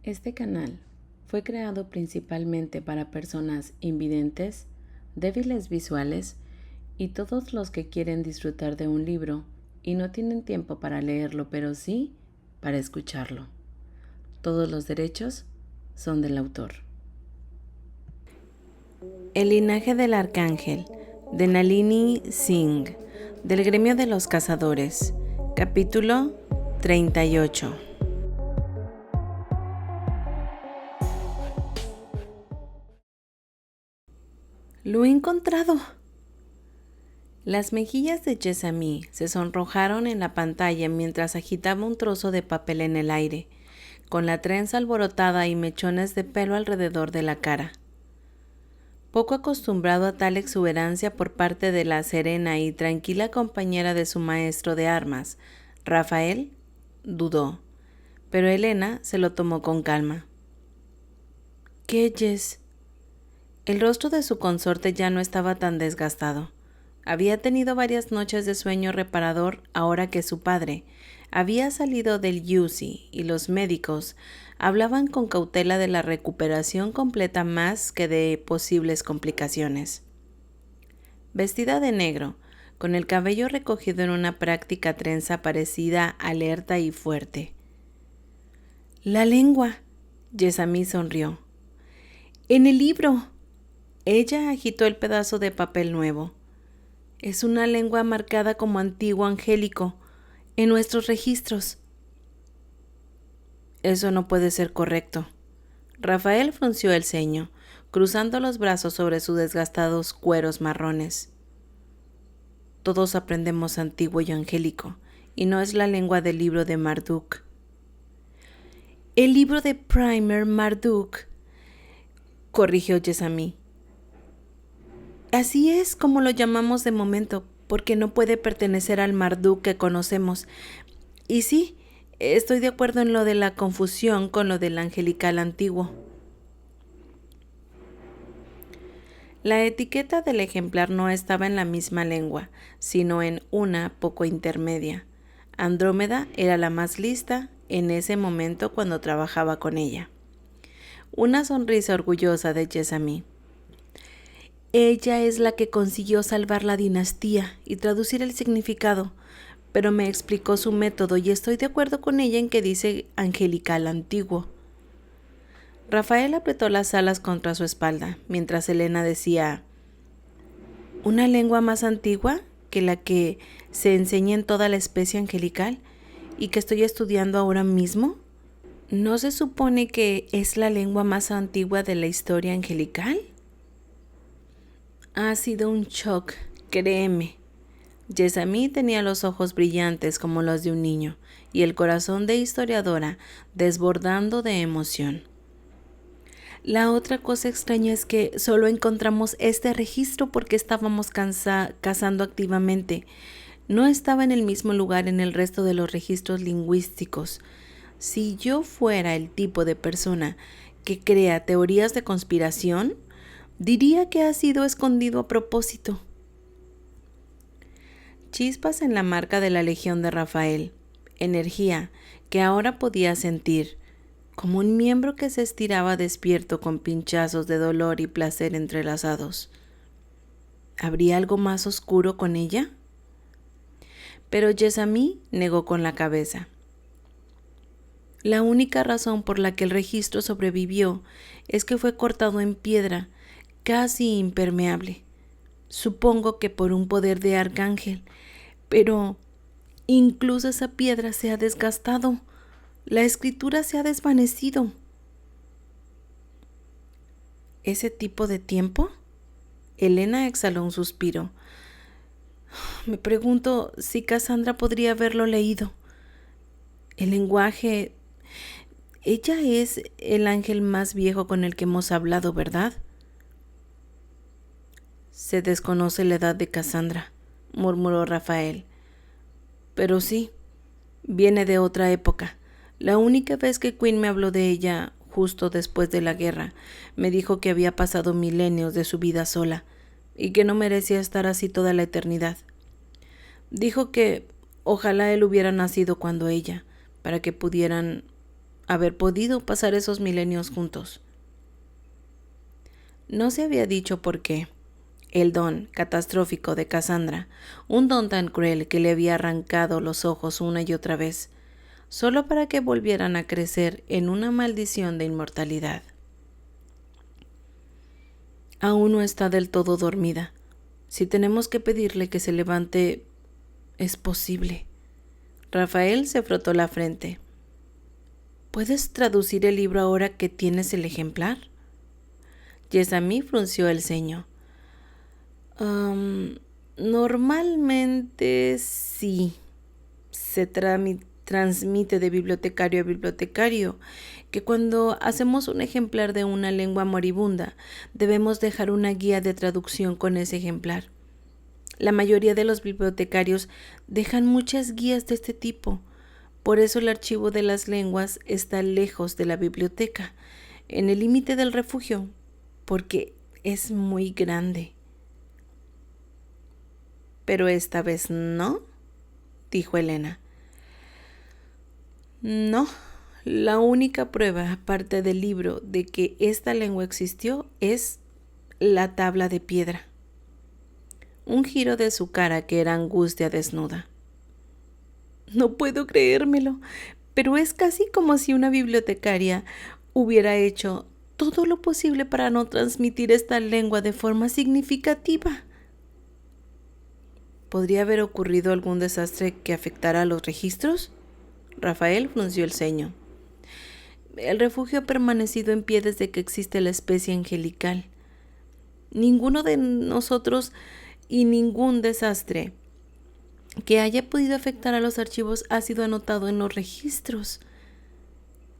Este canal fue creado principalmente para personas invidentes, débiles visuales y todos los que quieren disfrutar de un libro y no tienen tiempo para leerlo, pero sí para escucharlo. Todos los derechos son del autor. El linaje del arcángel, de Nalini Singh, del gremio de los cazadores, capítulo 38. ¡Lo he encontrado! Las mejillas de Jessamine se sonrojaron en la pantalla mientras agitaba un trozo de papel en el aire, con la trenza alborotada y mechones de pelo alrededor de la cara. Poco acostumbrado a tal exuberancia por parte de la serena y tranquila compañera de su maestro de armas, Rafael dudó, pero Elena se lo tomó con calma. ¿Qué, Jess? El rostro de su consorte ya no estaba tan desgastado. Había tenido varias noches de sueño reparador ahora que su padre había salido del UCI y los médicos hablaban con cautela de la recuperación completa más que de posibles complicaciones. Vestida de negro, con el cabello recogido en una práctica trenza parecida alerta y fuerte. «¡La lengua!», Jessamine sonrió. «¡En el libro!». Ella agitó el pedazo de papel nuevo. «Es una lengua marcada como antiguo angélico en nuestros registros». «Eso no puede ser correcto». Rafael frunció el ceño, cruzando los brazos sobre sus desgastados cueros marrones. «Todos aprendemos antiguo y angélico, y no es la lengua del libro de Marduk». «El libro de Primer Marduk», corrigió Jessamine. «Así es como lo llamamos de momento, porque no puede pertenecer al Marduk que conocemos. Y sí, estoy de acuerdo en lo de la confusión con lo del angelical antiguo». La etiqueta del ejemplar no estaba en la misma lengua, sino en una poco intermedia. Andrómeda era la más lista en ese momento cuando trabajaba con ella. Una sonrisa orgullosa de Jessamine. «Ella es la que consiguió salvar la dinastía y traducir el significado, pero me explicó su método y estoy de acuerdo con ella en que dice angelical antiguo». Rafael apretó las alas contra su espalda, mientras Elena decía: «¿Una lengua más antigua que la que se enseña en toda la especie angelical y que estoy estudiando ahora mismo? ¿No se supone que es la lengua más antigua de la historia angelical?». «Ha sido un shock, créeme». Jessamine tenía los ojos brillantes como los de un niño y el corazón de historiadora desbordando de emoción. «La otra cosa extraña es que solo encontramos este registro porque estábamos cazando activamente. No estaba en el mismo lugar en el resto de los registros lingüísticos. Si yo fuera el tipo de persona que crea teorías de conspiración, diría que ha sido escondido a propósito». Chispas en la marca de la Legión de Rafael, energía que ahora podía sentir, como un miembro que se estiraba despierto con pinchazos de dolor y placer entrelazados. ¿Habría algo más oscuro con ella? Pero Jessamine negó con la cabeza. «La única razón por la que el registro sobrevivió es que fue cortado en piedra, casi impermeable. Supongo que por un poder de arcángel, pero incluso esa piedra se ha desgastado. La escritura se ha desvanecido». «¿Ese tipo de tiempo?». Elena exhaló un suspiro. «Me pregunto si Cassandra podría haberlo leído. El lenguaje... Ella es el ángel más viejo con el que hemos hablado, ¿verdad?». «Se desconoce la edad de Cassandra», murmuró Rafael. «Pero sí, viene de otra época. La única vez que Quinn me habló de ella, justo después de la guerra, me dijo que había pasado milenios de su vida sola y que no merecía estar así toda la eternidad. Dijo que ojalá él hubiera nacido cuando ella, para que pudieran haber podido pasar esos milenios juntos. No se había dicho por qué. El don catastrófico de Cassandra, un don tan cruel que le había arrancado los ojos una y otra vez, solo para que volvieran a crecer en una maldición de inmortalidad. Aún no está del todo dormida. Si tenemos que pedirle que se levante, es posible. Rafael se frotó la frente. ¿Puedes traducir el libro ahora que tienes el ejemplar? Yesamí frunció el ceño. Normalmente sí. Se transmite de bibliotecario a bibliotecario, que cuando hacemos un ejemplar de una lengua moribunda, debemos dejar una guía de traducción con ese ejemplar. La mayoría de los bibliotecarios dejan muchas guías de este tipo. Por eso el archivo de las lenguas está lejos de la biblioteca, en el límite del refugio, porque es muy grande. Pero esta vez no, dijo Elena. No, la única prueba, aparte del libro, de que esta lengua existió es la tabla de piedra. Un giro de su cara que era angustia desnuda. No puedo creérmelo, pero es casi como si una bibliotecaria hubiera hecho todo lo posible para no transmitir esta lengua de forma significativa. ¿Podría haber ocurrido algún desastre que afectara a los registros? Rafael frunció el ceño. El refugio ha permanecido en pie desde que existe la especie angelical. Ninguno de nosotros y ningún desastre que haya podido afectar a los archivos ha sido anotado en los registros,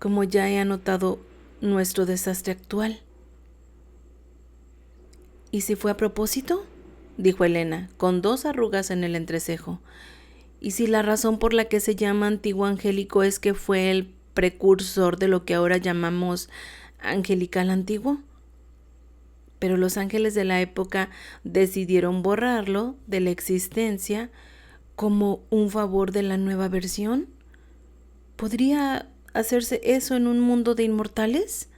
como ya he anotado nuestro desastre actual. ¿Y si fue a propósito?, dijo Elena, con 2 arrugas en el entrecejo. ¿Y si la razón por la que se llama antiguo angélico es que fue el precursor de lo que ahora llamamos angelical antiguo? Pero los ángeles de la época decidieron borrarlo de la existencia como un favor de la nueva versión. ¿Podría hacerse eso en un mundo de inmortales?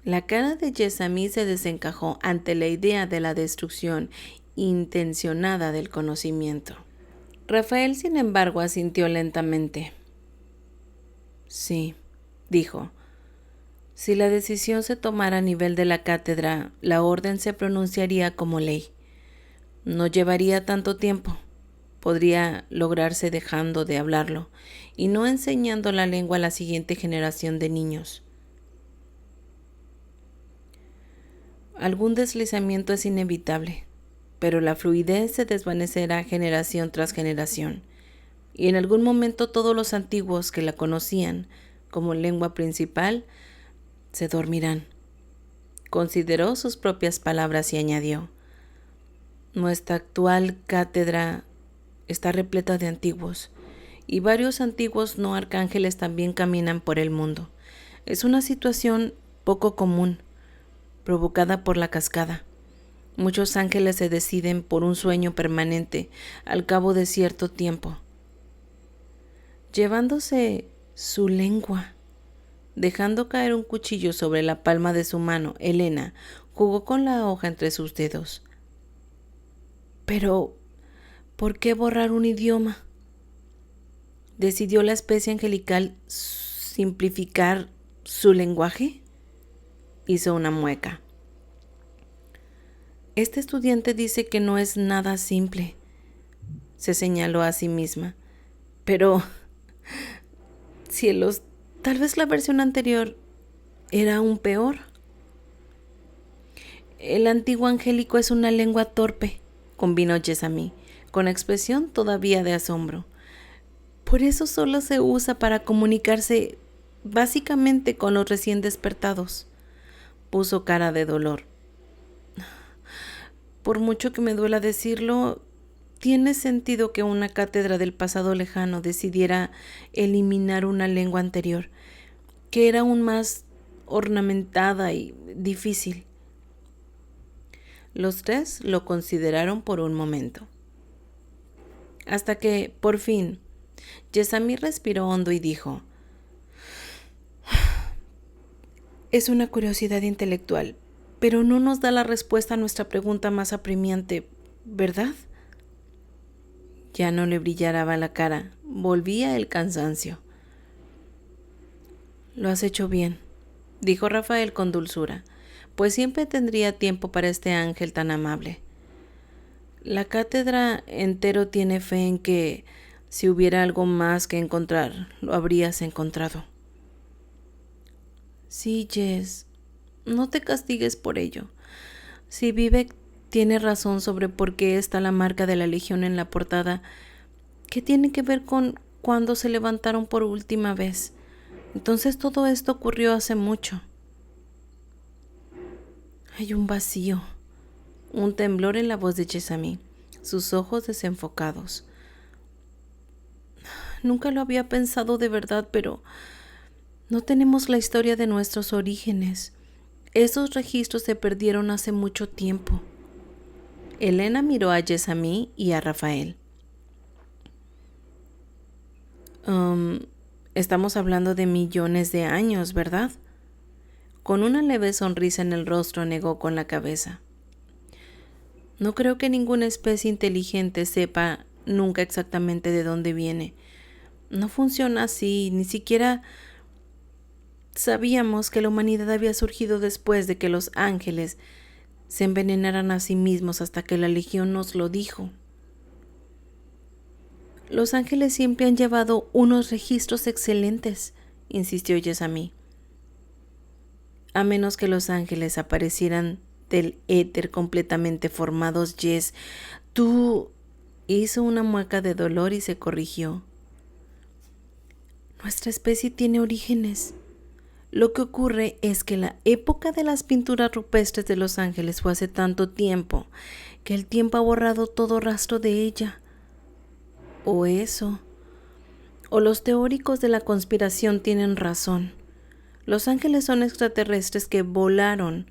La cara de Yesamí se desencajó ante la idea de la destrucción intencionada del conocimiento. Rafael, sin embargo, asintió lentamente. Sí, dijo. Si la decisión se tomara a nivel de la cátedra, la orden se pronunciaría como ley. No llevaría tanto tiempo. Podría lograrse dejando de hablarlo y no enseñando la lengua a la siguiente generación de niños. Algún deslizamiento es inevitable, pero la fluidez se desvanecerá generación tras generación, y en algún momento todos los antiguos que la conocían como lengua principal se dormirán. Consideró sus propias palabras y añadió: nuestra actual cátedra está repleta de antiguos, y varios antiguos no arcángeles también caminan por el mundo. Es una situación poco común, provocada por la cascada. Muchos ángeles se deciden por un sueño permanente al cabo de cierto tiempo. Llevándose su lengua. Dejando caer un cuchillo sobre la palma de su mano, Elena jugó con la hoja entre sus dedos. Pero, ¿por qué borrar un idioma? ¿Decidió la especie angelical simplificar su lenguaje? Hizo una mueca. Este estudiante dice que no es nada simple, se señaló a sí misma. Pero, cielos, tal vez la versión anterior era aún peor. El antiguo angélico es una lengua torpe, convino Yesamí, con expresión todavía de asombro. Por eso solo se usa para comunicarse básicamente con los recién despertados. Puso cara de dolor. Por mucho que me duela decirlo, tiene sentido que una cátedra del pasado lejano decidiera eliminar una lengua anterior, que era aún más ornamentada y difícil. Los 3 lo consideraron por un momento. Hasta que, por fin, Yesamí respiró hondo y dijo: Es una curiosidad intelectual, pero no nos da la respuesta a nuestra pregunta más apremiante, ¿verdad? Ya no le brillaba la cara, volvía el cansancio. Lo has hecho bien, dijo Rafael con dulzura, pues siempre tendría tiempo para este ángel tan amable. La cátedra entero tiene fe en que, si hubiera algo más que encontrar, lo habrías encontrado. Sí, Jess, no te castigues por ello. Si Vivek tiene razón sobre por qué está la marca de la Legión en la portada, ¿qué tiene que ver con cuando se levantaron por última vez? Entonces todo esto ocurrió hace mucho. Hay un vacío, un temblor en la voz de Chezamí, sus ojos desenfocados. Nunca lo había pensado de verdad, pero no tenemos la historia de nuestros orígenes. Esos registros se perdieron hace mucho tiempo. Elena miró a Chezamí y a Rafael. Estamos hablando de millones de años, ¿verdad? Con una leve sonrisa en el rostro negó con la cabeza. No creo que ninguna especie inteligente sepa nunca exactamente de dónde viene. No funciona así, ni siquiera sabíamos que la humanidad había surgido después de que los ángeles se envenenaran a sí mismos hasta que la Legión nos lo dijo. Los ángeles siempre han llevado unos registros excelentes, insistió Chezamí. A menos que los ángeles aparecieran del éter completamente formados, Jess, tú... Hizo una mueca de dolor y se corrigió. Nuestra especie tiene orígenes. Lo que ocurre es que la época de las pinturas rupestres de los ángeles fue hace tanto tiempo que el tiempo ha borrado todo rastro de ella. O eso. O los teóricos de la conspiración tienen razón. Los ángeles son extraterrestres que volaron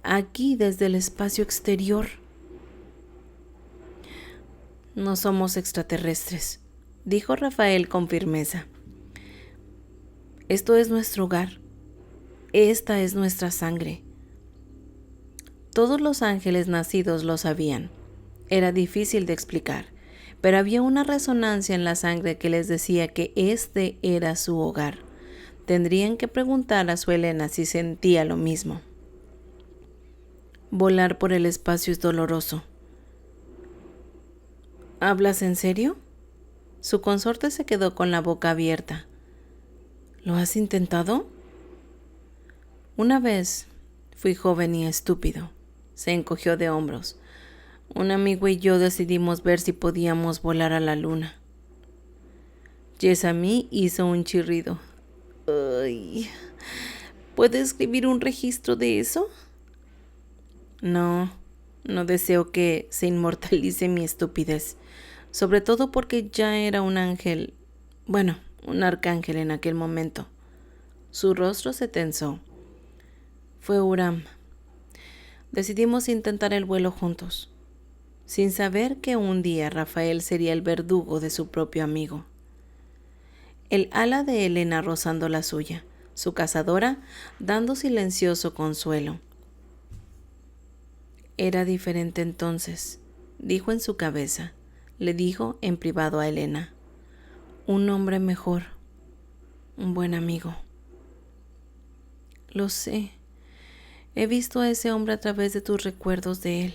aquí desde el espacio exterior. No somos extraterrestres, dijo Rafael con firmeza. Esto es nuestro hogar. Esta es nuestra sangre. Todos los ángeles nacidos lo sabían. Era difícil de explicar, pero había una resonancia en la sangre que les decía que este era su hogar. Tendrían que preguntar a su Elena si sentía lo mismo. Volar por el espacio es doloroso. ¿Hablas en serio? Su consorte se quedó con la boca abierta. ¿Lo has intentado? Una vez fui joven y estúpido. Se encogió de hombros. Un amigo y yo decidimos ver si podíamos volar a la luna. Chezamí hizo un chirrido. Ay, ¿puede escribir un registro de eso? No deseo que se inmortalice mi estupidez, sobre todo porque ya era un ángel, bueno, un arcángel en aquel momento. Su rostro se tensó. Fue Uram. Decidimos intentar el vuelo juntos, sin saber que un día Rafael sería el verdugo de su propio amigo. El ala de Elena rozando la suya, su cazadora dando silencioso consuelo. Era diferente entonces, dijo en su cabeza. Le dijo en privado a Elena. Un hombre mejor, un buen amigo. Lo sé. He visto a ese hombre a través de tus recuerdos de él.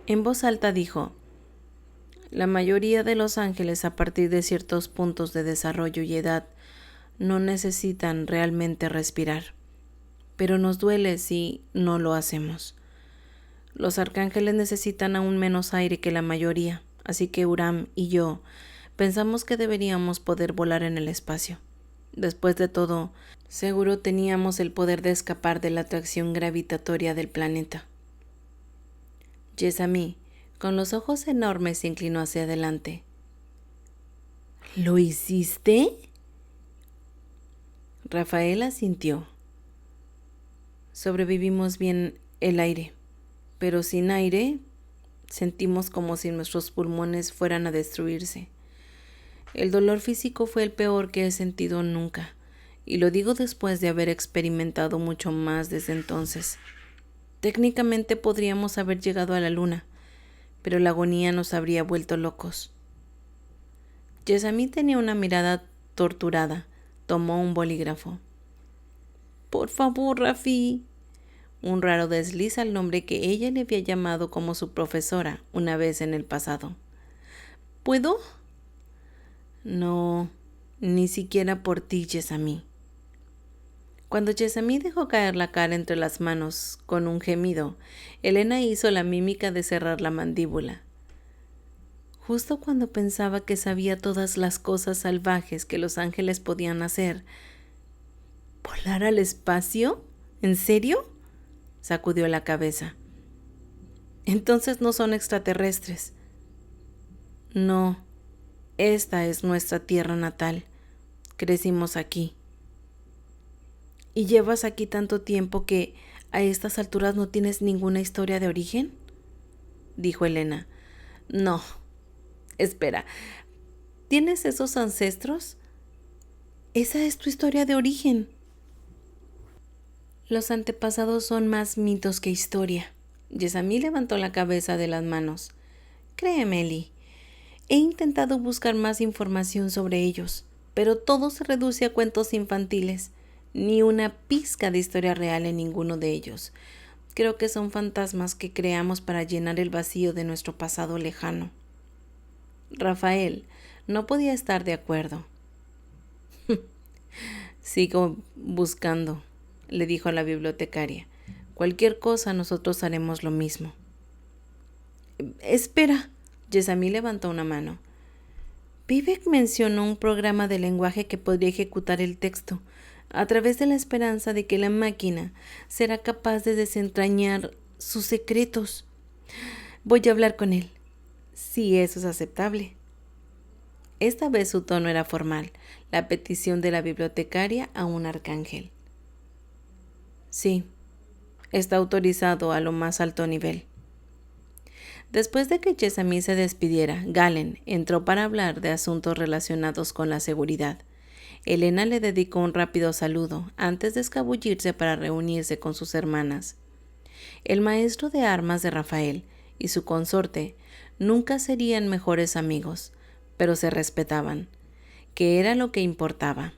En voz alta dijo, la mayoría de los ángeles a partir de ciertos puntos de desarrollo y edad no necesitan realmente respirar, pero nos duele si no lo hacemos. Los arcángeles necesitan aún menos aire que la mayoría, así que Uram y yo pensamos que deberíamos poder volar en el espacio. Después de todo, seguro teníamos el poder de escapar de la atracción gravitatoria del planeta. Chezamí, con los ojos enormes, se inclinó hacia adelante. ¿Lo hiciste? Rafael asintió. Sobrevivimos bien el aire, pero sin aire sentimos como si nuestros pulmones fueran a destruirse. El dolor físico fue el peor que he sentido nunca, y lo digo después de haber experimentado mucho más desde entonces. Técnicamente podríamos haber llegado a la luna, pero la agonía nos habría vuelto locos. Jessamine tenía una mirada torturada. Tomó un bolígrafo. Por favor, Rafi. Un raro desliz al nombre que ella le había llamado como su profesora una vez en el pasado. ¿Puedo? No, ni siquiera por ti, Jessamine. Cuando Jessamine dejó caer la cara entre las manos con un gemido, Elena hizo la mímica de cerrar la mandíbula. Justo cuando pensaba que sabía todas las cosas salvajes que los ángeles podían hacer. ¿Volar al espacio? ¿En serio? Sacudió la cabeza. Entonces no son extraterrestres. No, esta es nuestra tierra natal. Crecimos aquí. ¿Y llevas aquí tanto tiempo que a estas alturas no tienes ninguna historia de origen? Dijo Elena. No. Espera, ¿tienes esos ancestros? Esa es tu historia de origen. Los antepasados son más mitos que historia. Jessamine levantó la cabeza de las manos. Créeme, Eli, he intentado buscar más información sobre ellos, pero todo se reduce a cuentos infantiles. Ni una pizca de historia real en ninguno de ellos. Creo que son fantasmas que creamos para llenar el vacío de nuestro pasado lejano. Rafael no podía estar de acuerdo. Sigo buscando, le dijo a la bibliotecaria. Cualquier cosa, nosotros haremos lo mismo. Espera, Jessamine levantó una mano. Vivek mencionó un programa de lenguaje que podría ejecutar el texto, a través de la esperanza de que la máquina será capaz de desentrañar sus secretos. Voy a hablar con él, si eso es aceptable. Esta vez su tono era formal, la petición de la bibliotecaria a un arcángel. Sí, está autorizado a lo más alto nivel. Después de que Jessamine se despidiera, Galen entró para hablar de asuntos relacionados con la seguridad. Elena le dedicó un rápido saludo antes de escabullirse para reunirse con sus hermanas. El maestro de armas de Rafael y su consorte nunca serían mejores amigos, pero se respetaban, que era lo que importaba.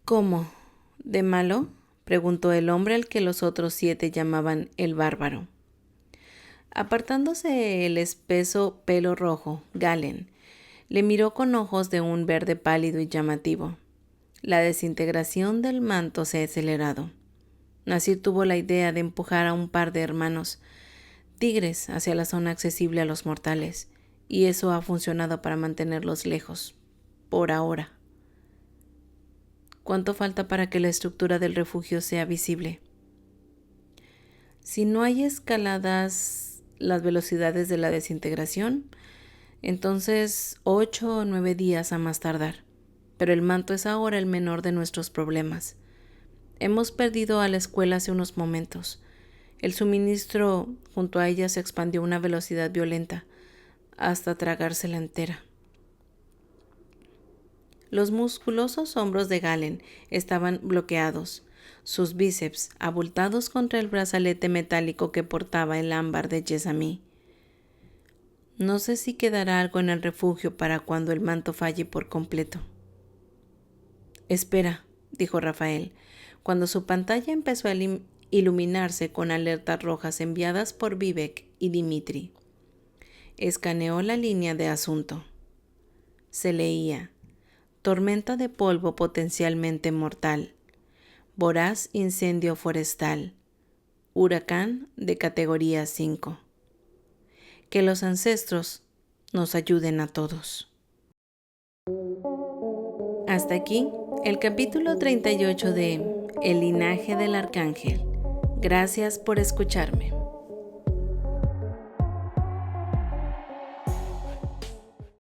¿Cómo? ¿De malo?, preguntó el hombre al que los otros 7 llamaban el bárbaro. Apartándose el espeso pelo rojo, Galen le miró con ojos de un verde pálido y llamativo. La desintegración del manto se ha acelerado. Nasir tuvo la idea de empujar a un par de hermanos tigres hacia la zona accesible a los mortales, y eso ha funcionado para mantenerlos lejos, por ahora. ¿Cuánto falta para que la estructura del refugio sea visible? Si no hay escaladas las velocidades de la desintegración, entonces 8 o 9 días a más tardar. Pero el manto es ahora el menor de nuestros problemas. Hemos perdido a la escuela hace unos momentos. El suministro junto a ella se expandió a una velocidad violenta, hasta tragársela entera. Los musculosos hombros de Galen estaban bloqueados, sus bíceps abultados contra el brazalete metálico que portaba el ámbar de Jessamine. No sé si quedará algo en el refugio para cuando el manto falle por completo. Espera, dijo Rafael, cuando su pantalla empezó a iluminarse con alertas rojas enviadas por Vivek y Dimitri. Escaneó la línea de asunto. Se leía: tormenta de polvo potencialmente mortal, voraz incendio forestal, huracán de categoría 5. Que los ancestros nos ayuden a todos. Hasta aquí el capítulo 38 de El linaje del arcángel. Gracias por escucharme.